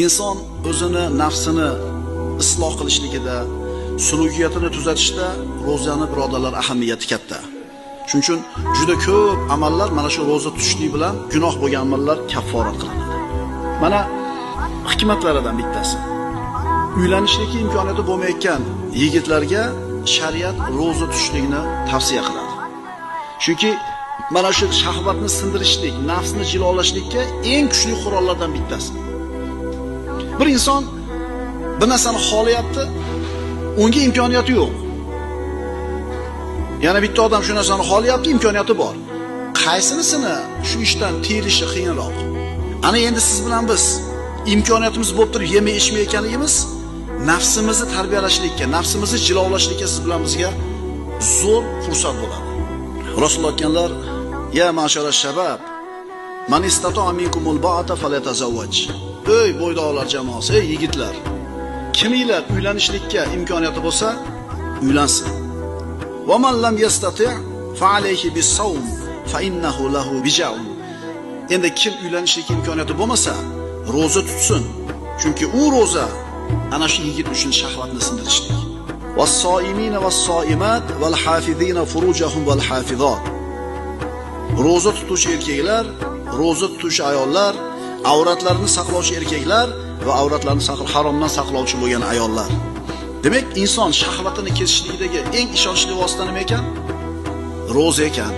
inson o'zini nafsini isloh qilishligida, sulukiyatini tuzatishda ro'zani birodarlar ahamiyati katta. Shuning uchun juda ko'p amallar mana shu ro'za tutishlik bilan gunoh bo'lgan amallar kafforat qilinadi. Mana hikmatlaridan bittasi. Uylanishlikka imkoniyati bo'lmayotgan yigitlarga shariat ro'za tutishlikni tavsiya qiladi. Chunki mana shu shahvatni sindirishlik, nafsni jilolashlikka eng kuchli qurollardan bittasi. Bir inson bir narsani xohlayapti, unga imkoniyati yo'q. Yana bitta odam shu narsani xohlayapti, imkoniyati bor. Qaysinisini shu ishdan tiyilishi qiyinroq? Ana endi siz bilan biz imkoniyatimiz bo'lib turib yemay ichmayotganligimiz nafsimizni tarbiyalashlikka, nafsimizni jilovlashlikka siz bilan bizga zo'r fursat bo'ladi. Rasululloh aytganlar: "Ya ma'shara shabab, man istata'a minkumul ba'ata falyatazawwaj." Ey bo'ydoqlar jamoasi, ey yigitlar, kiminglar uylanishlikka imkoniyati bo'lsa, uylansin. "Va man lam yastati' fa alayhi bis-sawm fa innahu lahu bija'un." Endi kim uylanishlikka imkoniyati bo'lmasa, roza tutsin. Chunki u roza ana shu yigit uchun shahvatni sindirishlik. "Was-so'imina was-so'imat wal-hafizina furujahum wal-hafizat." Roza tutuvchi erkaklar, roza tutuvchi ayollar, avratlarini saqlovchi erkaklar va avratlarini haromdan saqlovchi bo'lgan ayollar. Demak, inson shahvatini kesishlikdagi eng ishonchli vosita nima ekan? Roza ekan.